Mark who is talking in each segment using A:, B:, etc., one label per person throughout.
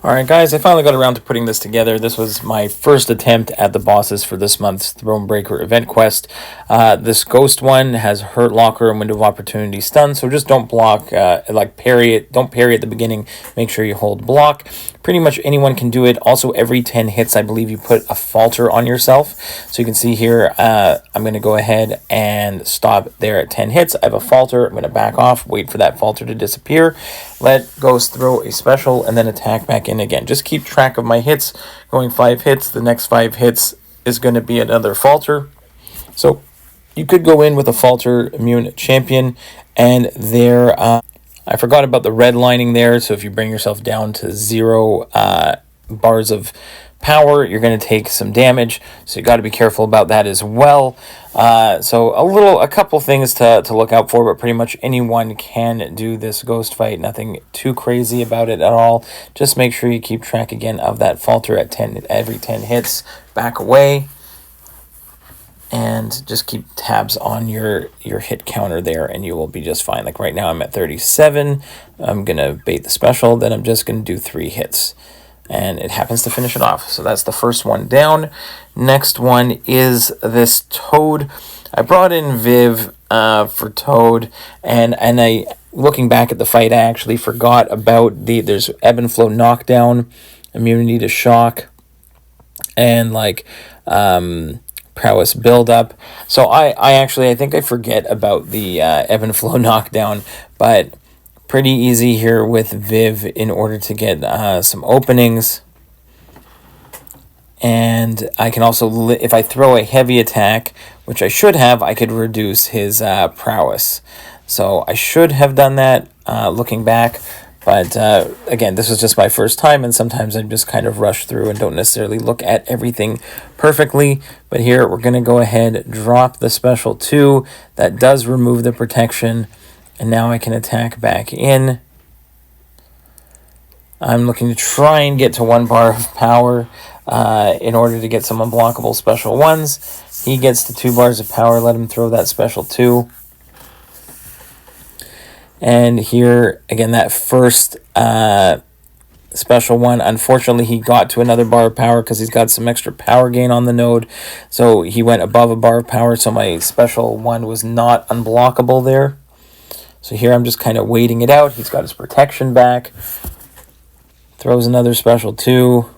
A: Alright guys, I finally got around to putting this together. This was my first attempt at the bosses for this month's Thronebreaker event quest. This ghost one has Hurt Locker and Window of Opportunity stun, so just don't block, parry it. Don't parry at the beginning. Make sure you hold block. Pretty much anyone can do it. Also, every 10 hits, I believe you put a falter on yourself. So you can see here, I'm going to go ahead and stop there at 10 hits. I have a falter. I'm going to back off, wait for that falter to disappear. Let Ghost throw a special, and then attack back in again. Just keep track of my hits. Going 5 hits, the next 5 hits is going to be another falter. So you could go in with a falter immune champion, and there, I forgot about the red lining there, so if you bring yourself down to 0 bars of power, you're going to take some damage, so you got to be careful about that as well. So a couple things to look out for, but pretty much anyone can do this ghost fight. Nothing too crazy about it at all. Just make sure you keep track again of that falter at 10 every 10 hits. Back away, and just keep tabs on your hit counter there, and you will be just fine. Like right now I'm at 37. I'm gonna bait the special, then I'm just gonna do 3 hits, and it happens to finish it off. So that's the first one down. Next one is this Toad. I brought in Viv for Toad, and I, looking back at the fight, I actually forgot about there's ebb and flow knockdown, immunity to shock, and prowess buildup. So I think I forget about the ebb and flow knockdown, but pretty easy here with Viv in order to get some openings. And I can also, if I throw a heavy attack, which I should have, I could reduce his prowess. So I should have done that looking back. But again, this was just my first time, and sometimes I just kind of rush through and don't necessarily look at everything perfectly. But here, we're going to go ahead, drop the special 2. That does remove the protection, and now I can attack back in. I'm looking to try and get to 1 bar of power in order to get some unblockable special 1s. He gets to 2 bars of power. Let him throw that special 2. And here, again, that first special 1, unfortunately, he got to another bar of power because he's got some extra power gain on the node. So he went above a bar of power, so my special 1 was not unblockable there. So here I'm just kind of waiting it out. He's got his protection back. Throws another special 2.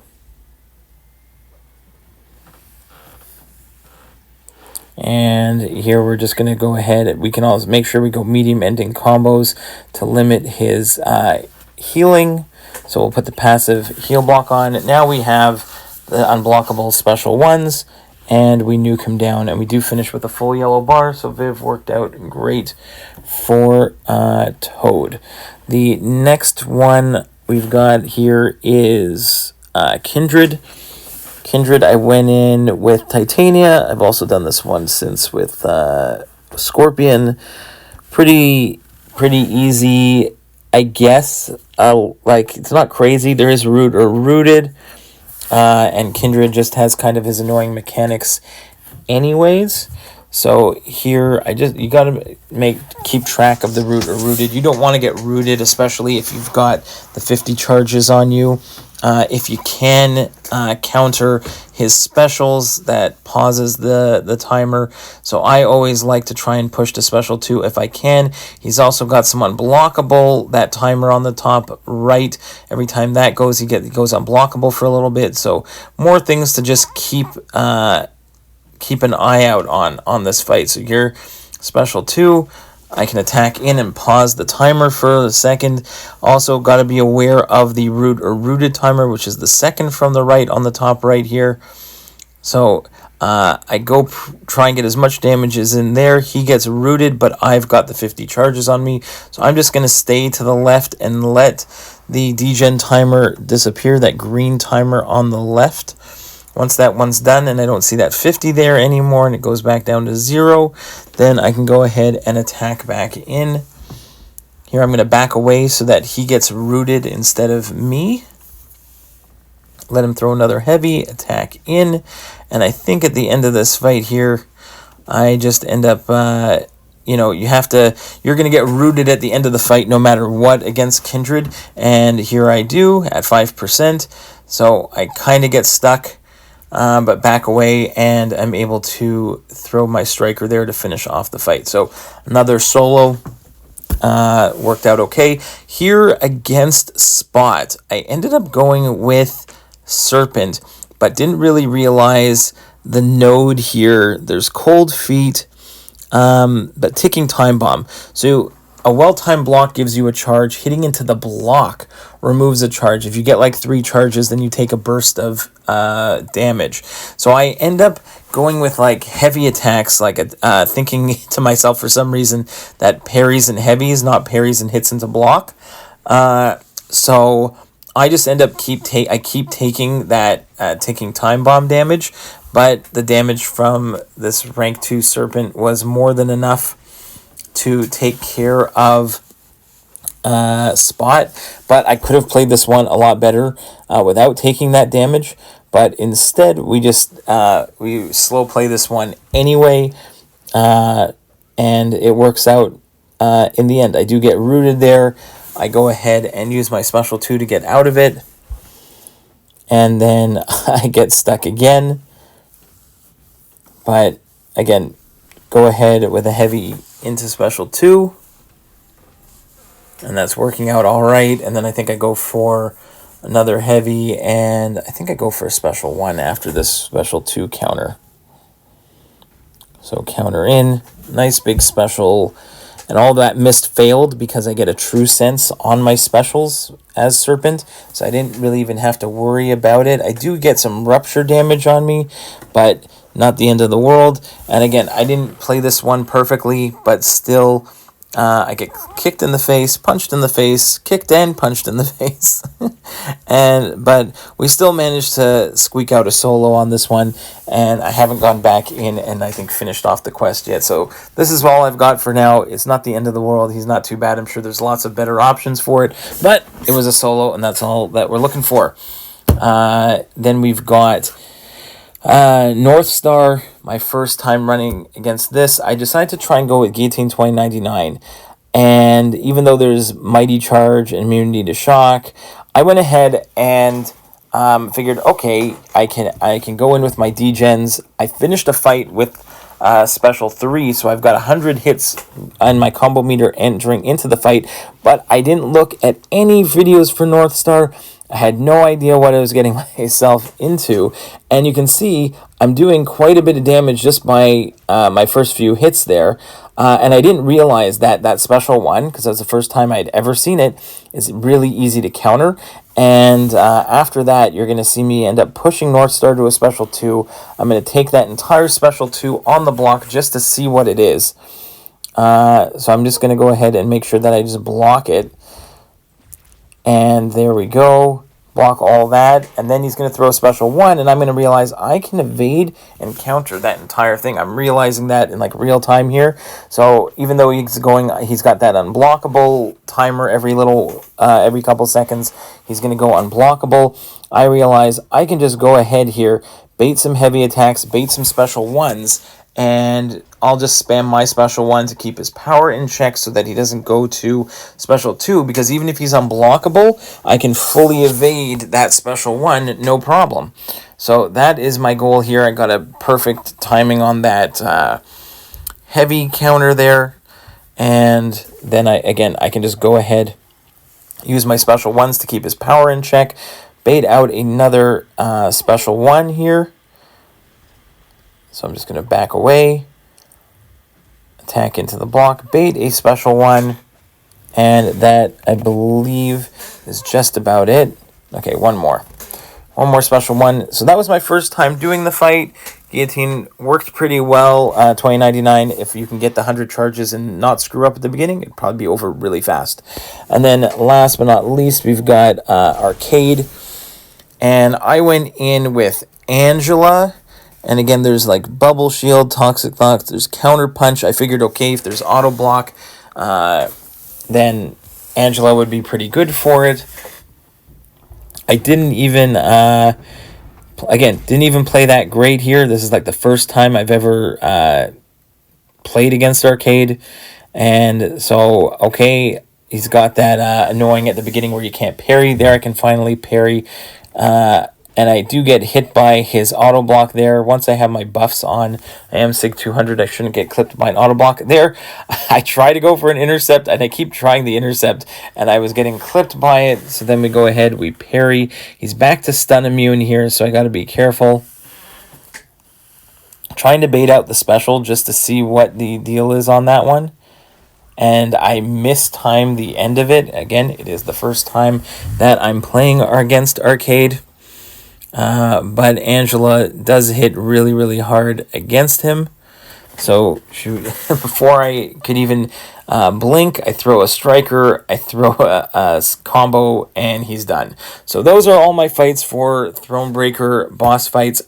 A: And here we're just going to go ahead. We can also make sure we go medium ending combos to limit his healing. So we'll put the passive heal block on. Now we have the unblockable special 1s, and we nuke him down, and we do finish with a full yellow bar. So Viv worked out great for Toad. The next one we've got here is Kindred. Kindred, I went in with Titania. I've also done this one since with Scorpion. Pretty easy, I guess. It's not crazy. There is root or rooted, and Kindred just has kind of his annoying mechanics anyways. So here, you gotta keep track of the root or rooted. You don't want to get rooted, especially if you've got the 50 charges on you. If you can counter his specials, that pauses the timer. So I always like to try and push to special 2 if I can. He's also got some unblockable, that timer on the top right. Every time that goes, he goes unblockable for a little bit. So more things to just keep an eye out on this fight. So here, special 2. I can attack in and pause the timer for a second. Also, got to be aware of the root or rooted timer, which is the second from the right on the top right here. So I go try and get as much damage as in there. He gets rooted, but I've got the 50 charges on me. So I'm just going to stay to the left and let the degen timer disappear, that green timer on the left. Once that one's done and I don't see that 50 there anymore and it goes back down to 0, then I can go ahead and attack back in. Here I'm going to back away so that he gets rooted instead of me. Let him throw another heavy, attack in, and I think at the end of this fight here, I just end up you know, you're going to get rooted at the end of the fight no matter what against Kindred. And here I do at 5%. So I kind of get stuck, but back away, and I'm able to throw my striker there to finish off the fight. So another solo worked out okay. Here against Spot, I ended up going with Serpent, but didn't really realize the node here. There's Cold Feet, but Ticking Time Bomb. So a well-timed block gives you a charge. Hitting into the block removes a charge. If you get like 3 charges, then you take a burst of damage. So I end up going with like heavy attacks, like thinking to myself for some reason that parries and heavies, not parries and hits into block. So I just end up keep taking that ticking time bomb damage, but the damage from this rank 2 Serpent was more than enough to take care of Spot. But I could have played this one a lot better without taking that damage. But instead, we just we slow play this one anyway, and it works out in the end. I do get rooted there. I go ahead and use my special 2 to get out of it, and then I get stuck again. But again, go ahead with a heavy into special 2, and that's working out all right. And then I think I go for another heavy, and I think I go for a special 1 after this special 2 counter. So counter in, nice big special, and all that missed failed because I get a true sense on my specials as Serpent, so I didn't really even have to worry about it. I do get some rupture damage on me, but not the end of the world. And again, I didn't play this one perfectly, but still, I get kicked in the face, punched in the face, kicked and punched in the face. But we still managed to squeak out a solo on this one, and I haven't gone back in and I think finished off the quest yet. So this is all I've got for now. It's not the end of the world. He's not too bad. I'm sure there's lots of better options for it, but it was a solo, and that's all that we're looking for. Then we've got Northstar. My first time running against this, I decided to try and go with Guillotine 2099, and even though there's Mighty Charge and Immunity to Shock, I went ahead and figured, okay, I can go in with my degens. I finished a fight with special 3, so I've got 100 hits on my combo meter entering into the fight, but I didn't look at any videos for Northstar. I had no idea what I was getting myself into, and you can see I'm doing quite a bit of damage just by my first few hits there, and I didn't realize that special 1, because that was the first time I'd ever seen it, is really easy to counter. And after that, you're going to see me end up pushing Northstar to a special 2. I'm going to take that entire special 2 on the block just to see what it is. So I'm just going to go ahead and make sure that I just block it. And there we go. Block all that. And then he's going to throw a special 1, and I'm going to realize I can evade and counter that entire thing. I'm realizing that in like real time here. So even though he's got that unblockable timer every couple seconds, he's going to go unblockable. I realize I can just go ahead here, bait some heavy attacks, bait some special 1s, and I'll just spam my special 1 to keep his power in check so that he doesn't go to special 2, because even if he's unblockable, I can fully evade that special 1, no problem. So that is my goal here. I got a perfect timing on that heavy counter there, and then I can just go ahead, use my special 1s to keep his power in check, bait out another special 1 here. So I'm just going to back away, attack into the block, bait a special 1, and that, I believe, is just about it. Okay, one more special 1. So that was my first time doing the fight. Guillotine worked pretty well. 2099, if you can get the 100 charges and not screw up at the beginning, it'd probably be over really fast. And then last but not least, we've got Arcade, and I went in with Angela. And again, there's like Bubble Shield, Toxic Thoughts, there's Counter Punch. I figured, okay, if there's Auto Block, then Angela would be pretty good for it. I didn't even play that great here. This is like the first time I've ever played against Arcade. And so, okay, he's got that annoying at the beginning where you can't parry. There I can finally parry. And I do get hit by his auto block there. Once I have my buffs on, I am SIG 200. I shouldn't get clipped by an auto block. There, I try to go for an intercept, and I keep trying the intercept, and I was getting clipped by it. So then we go ahead, we parry. He's back to stun immune here, so I got to be careful. Trying to bait out the special just to see what the deal is on that one. And I mistimed the end of it. Again, it is the first time that I'm playing against Arcade. But Angela does hit really, really hard against him. So, shoot, before I could even blink, I throw a striker, I throw a combo, and he's done. So those are all my fights for Thronebreaker boss fights.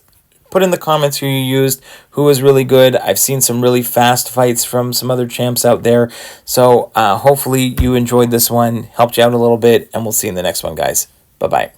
A: Put in the comments who you used, who was really good. I've seen some really fast fights from some other champs out there. So hopefully you enjoyed this one, helped you out a little bit, and we'll see you in the next one, guys. Bye-bye.